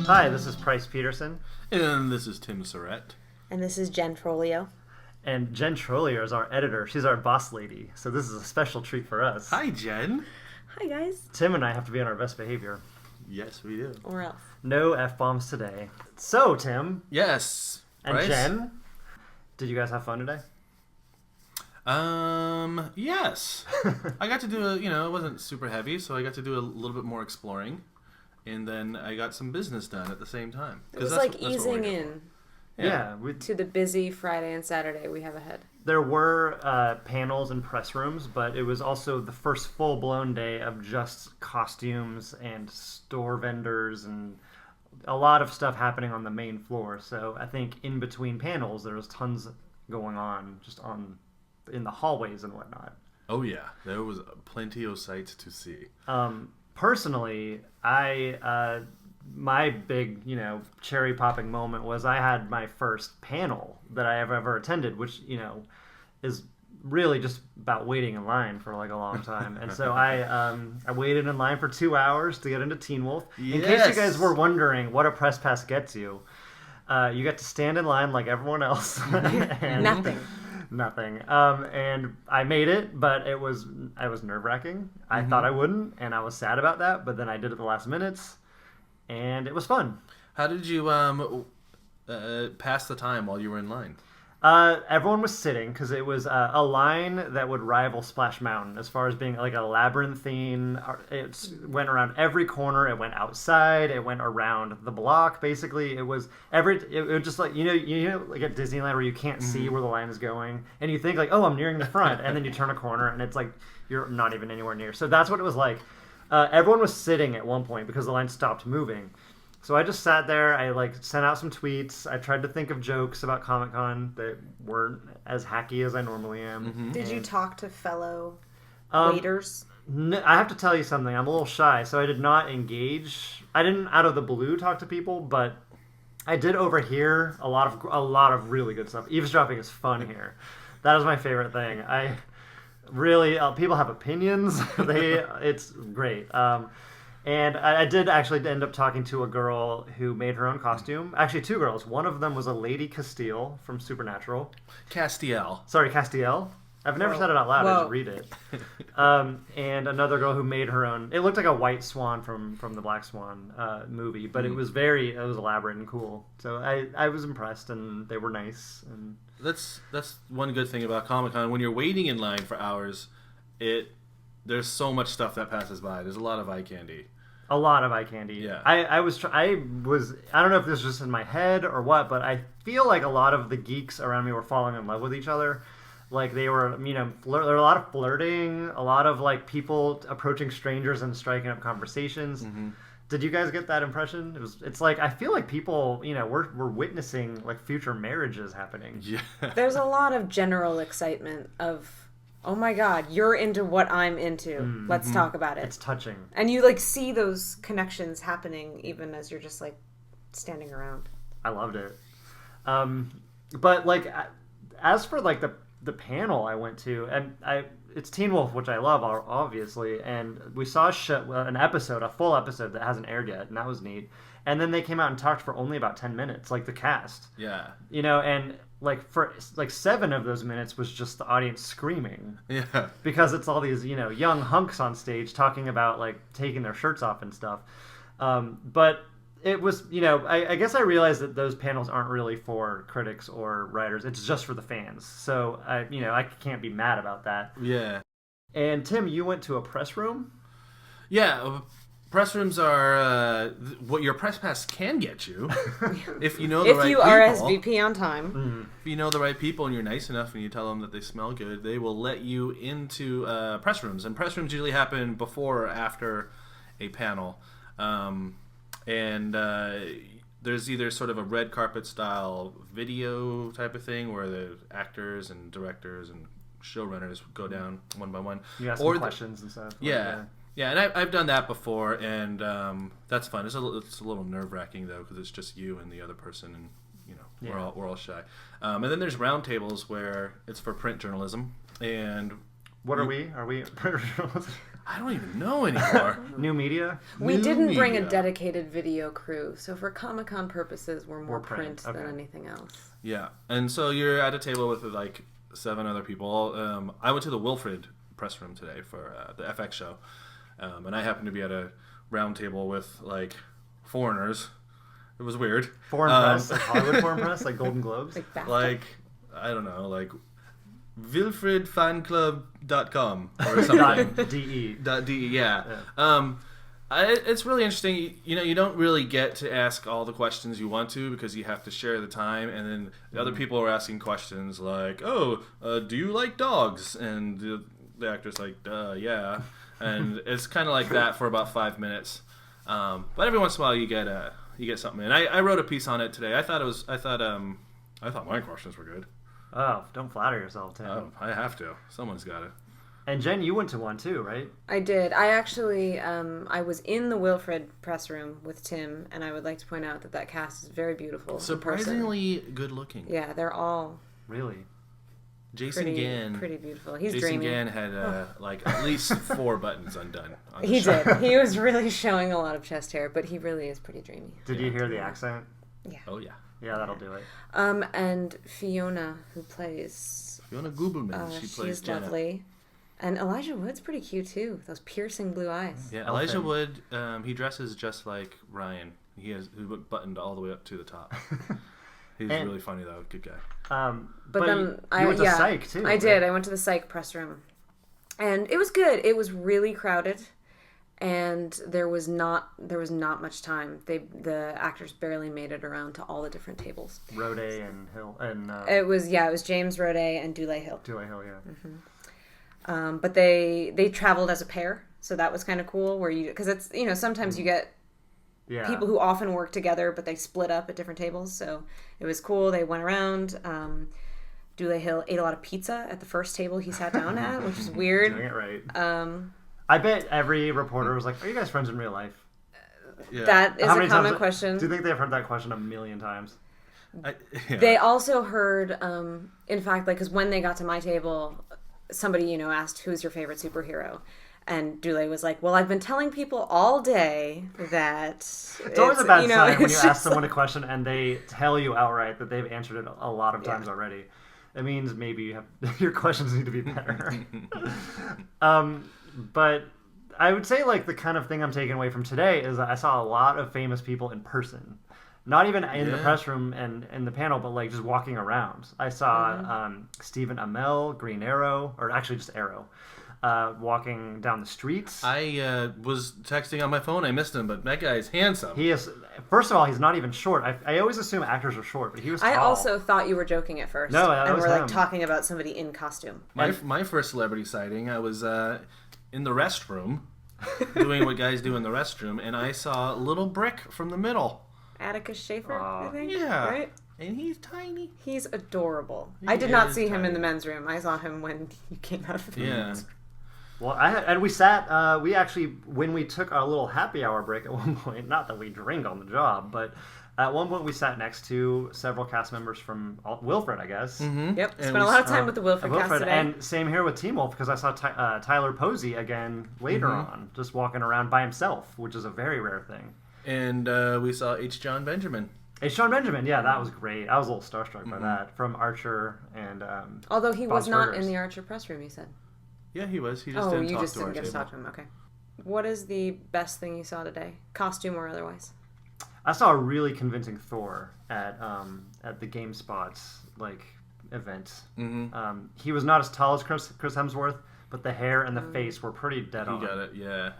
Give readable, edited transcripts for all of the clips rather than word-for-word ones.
Hi, this is Price Peterson. And this is Tim Surratt. And this is Jen Trolio. And Jen Trollier is our editor. She's our boss lady. So this is a special treat for us. Hi, Jen. Hi, guys. Tim and I have to be on our best behavior. Yes, we do. Or else. No F-bombs today. So, Tim. Yes. And Bryce? Jen. Did you guys have fun today? Yes. I got to do it wasn't super heavy, so I got to do a little bit more exploring. And then I got some business done at the same time. It was that's like what we're easing here in for. Yeah. to the busy Friday and Saturday we have ahead. There were panels and press rooms, but it was also the first full-blown day of just costumes and store vendors and a lot of stuff happening on the main floor. So I think in between panels, there was tons going on just in the hallways and whatnot. Oh, yeah. There was plenty of sights to see. Personally, my big, cherry popping moment was I had my first panel that I have ever attended, which, is really just about waiting in line for like a long time. And so I waited in line for 2 hours to get into Teen Wolf. In case you guys were wondering what a press pass gets you, you get to stand in line like everyone else. And Nothing. And I made it, but I was nerve-wracking. I thought I wouldn't, and I was sad about that, but then I did it the last minutes, and it was fun. How did you pass the time while you were in line? Everyone was sitting because it was a line that would rival Splash Mountain as far as being like a labyrinthine. It went around every corner. It went outside. It went around the block. Basically, it was just like like at Disneyland where you can't see where the line is going, and you think like, oh, I'm nearing the front, and then you turn a corner and it's like you're not even anywhere near. So that's what it was like. Everyone was sitting at one point because the line stopped moving. So I just sat there, I sent out some tweets, I tried to think of jokes about Comic-Con that weren't as hacky as I normally am. Did you talk to fellow waiters? I have to tell you something, I'm a little shy, so I did not engage. I didn't out of the blue talk to people, but I did overhear a lot of really good stuff. Eavesdropping is fun here. That is my favorite thing. I really, people have opinions, it's great. And I did actually end up talking to a girl who made her own costume. Actually, two girls. One of them was a Lady Castile from Supernatural. Castiel. Sorry, Castiel. I've never said it out loud. I just read it. And another girl who made her own. It looked like a white swan from the Black Swan movie, but it was elaborate and cool. So I was impressed, and they were nice. And That's one good thing about Comic-Con. When you're waiting in line for hours, there's so much stuff that passes by. There's a lot of eye candy. A lot of eye candy. Yeah. I don't know if this was just in my head or what, but I feel like a lot of the geeks around me were falling in love with each other. Like they were, there were a lot of flirting, a lot of like people approaching strangers and striking up conversations. Did you guys get that impression? It's like I feel like people, we're witnessing like future marriages happening. Yeah. There's a lot of general excitement of, oh my God, you're into what I'm into. Let's talk about it. It's touching. And you see those connections happening even as you're just standing around. I loved it. But as for the panel I went to, and it's Teen Wolf, which I love, obviously, and we saw a full episode that hasn't aired yet, and that was neat. And then they came out and talked for only about 10 minutes, like the cast. Yeah. And for 7 of those minutes was just the audience screaming. Yeah. Because it's all these, young hunks on stage talking about taking their shirts off and stuff. But it was, I guess I realized that those panels aren't really for critics or writers. It's just for the fans. So I can't be mad about that. Yeah. And Tim, you went to a press room? Yeah. Press rooms are what your press pass can get you if you know the right people. If you RSVP on time. If you know the right people and you're nice enough and you tell them that they smell good, they will let you into press rooms. And press rooms usually happen before or after a panel. There's either sort of a red carpet style video type of thing where the actors and directors and showrunners go down one by one. You ask them questions and stuff. Yeah. Yeah, and I've done that before, and that's fun. It's a little nerve-wracking though, because it's just you and the other person, and we're all shy. And then there's roundtables where it's for print journalism, and what are we? Are we? I don't even know anymore. New media? We New didn't bring a media. dedicated video crew, so for Comic-Con purposes, we're more More print, print than okay. anything else. Yeah, and so you're at a table with like 7 other people. I went to the Wilfred press room today for the FX show, and I happened to be at a round table with like foreigners. It was weird. Foreign press, like Hollywood foreign press, like Golden Globes. Like BAFTA. Like, I don't know, like wilfredfanclub.com or something. .de. .de, yeah. It's really interesting. You don't really get to ask all the questions you want to because you have to share the time, and then the other people are asking questions like, "Oh, do you like dogs?" And the actor's like, "Yeah," and it's kind of like that for about 5 minutes. But every once in a while, you get something. And I wrote a piece on it today. I thought my questions were good. Oh, don't flatter yourself, Tim. Oh, I have to. Someone's got to. And Jen, you went to one too, right? I did. I actually, I was in the Wilfred press room with Tim, and I would like to point out that cast is very beautiful. in person. Surprisingly good looking. Yeah, they're all Really? Jason pretty, Gann. pretty beautiful. He's Jason dreamy. Gann had like at least 4 buttons undone. On the He shirt. did. He was really showing a lot of chest hair, but he really is pretty dreamy. Did you hear the accent? Oh yeah. Yeah, that'll do it. And Fiona, who plays, Fiona Gubelman. She plays she's Jenna. lovely. And Elijah Wood's pretty cute too. Those piercing blue eyes. Yeah, Elfin. Elijah Wood. He dresses just like Ryan. He buttoned all the way up to the top. He's And- really funny though. Good guy. But then you went to Psych too. I right? did. I went to the Psych press room, and it was good. It was really crowded, and there was not much time. The actors barely made it around to all the different tables. Rode and Hill and It was James Roday and Dule Hill. Dule Hill, yeah. But they traveled as a pair, so that was kind of cool. Where because it's sometimes you get Yeah. people who often work together, but they split up at different tables. So it was cool. They went around. Dule Hill ate a lot of pizza at the first table he sat down at, which is weird. Doing it right. I bet every reporter was like, "Are you guys friends in real life?" Yeah. That is How a many common times- question. Do you think they've heard that question a million times? Yeah. They also heard, in fact, like, because when they got to my table, somebody, asked, "Who's your favorite superhero?" And Dule was like, "Well, I've been telling people all day that It's always a bad sign when you it's ask just someone a question and they tell you outright that they've answered it a lot of times Yeah. already. It means maybe you have your questions need to be better. But I would say like the kind of thing I'm taking away from today is that I saw a lot of famous people in person. Not even in the Yeah. press room and in the panel, but like just walking around. I saw Stephen Amell, Green Arrow, or actually just Arrow, walking down the streets. I was texting on my phone. I missed him, but that guy's handsome. He is. First of all, he's not even short. I always assume actors are short, but he was tall. I also thought you were joking at first. No, that and was we're like him. talking about somebody in costume. My first celebrity sighting, I was in the restroom, doing what guys do in the restroom, and I saw Little Brick from the middle. Atticus Schaefer, I think. Yeah. Right? And he's tiny. He's adorable. I did not is see him in tiny. the men's room. I saw him when you came out of the Yeah. men's. Well, and we sat. We actually, when we took our little happy hour break at one point, not that we drink on the job, but at one point we sat next to several cast members from Wilfred, I guess. Mm-hmm. Yep, And spent a we lot of time with the Wilfred, cast Wilfred, today. and same here with Team Wolf because I saw Tyler Posey again later on, just walking around by himself, which is a very rare thing. And we saw H. John Benjamin. Hey, Sean Benjamin, yeah, that was great. I was a little starstruck by that from Archer and. Although he Bob was not Swerders. in the Archer press room, you said. Yeah, he was. He just Oh, didn't you talk just to our didn't get to table. talk to him. Okay. What is the best thing you saw today, costume or otherwise? I saw a really convincing Thor at the GameSpot's event. Mm-hmm. He was not as tall as Chris Hemsworth, but the hair and the face were pretty dead on. He got it, yeah.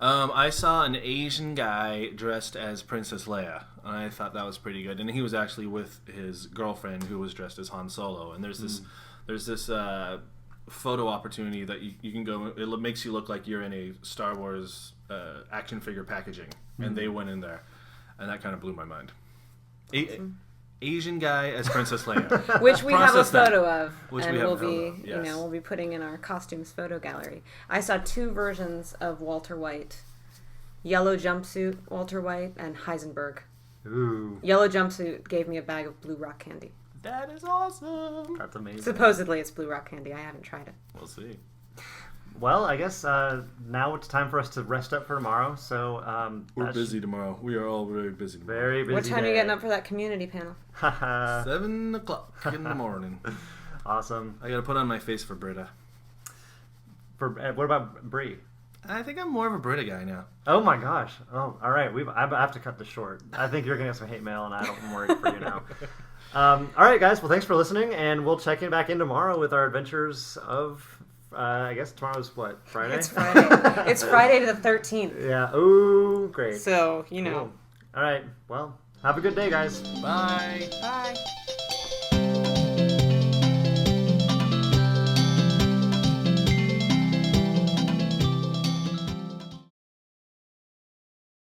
I saw an Asian guy dressed as Princess Leia, and I thought that was pretty good. And he was actually with his girlfriend, who was dressed as Han Solo. And there's this photo opportunity that you can go. It makes you look like you're in a Star Wars action figure packaging, and they went in there, and that kind of blew my mind. Asian guy as Princess Leia. Which we have a Process that. photo of, Which and we have we'll a photo be, of, yes. we'll be putting in our costumes photo gallery. I saw 2 versions of Walter White: yellow jumpsuit Walter White and Heisenberg. Ooh, Yellow jumpsuit gave me a bag of Blue Rock candy. That is awesome. that's amazing. Supposedly it's Blue Rock candy. I haven't tried it. We'll see. Well, I guess now it's time for us to rest up for tomorrow. So We're busy tomorrow. We are all very busy tomorrow. Very busy. What time are you day. getting up for that community panel? 7 o'clock in the morning. Awesome. I gotta put on my face for Britta. For what about Brie? I think I'm more of a Britta guy now. Oh my gosh! Oh, all right. I have to cut this short. I think you're gonna get some hate mail, and I'm worried for you now. All right, guys. Well, thanks for listening, and we'll check in back in tomorrow with our adventures of. I guess tomorrow's what, Friday? It's Friday. It's Friday the 13th. Yeah. Ooh, great. So, you know. Cool. All right. Well, have a good day, guys. Bye. Bye.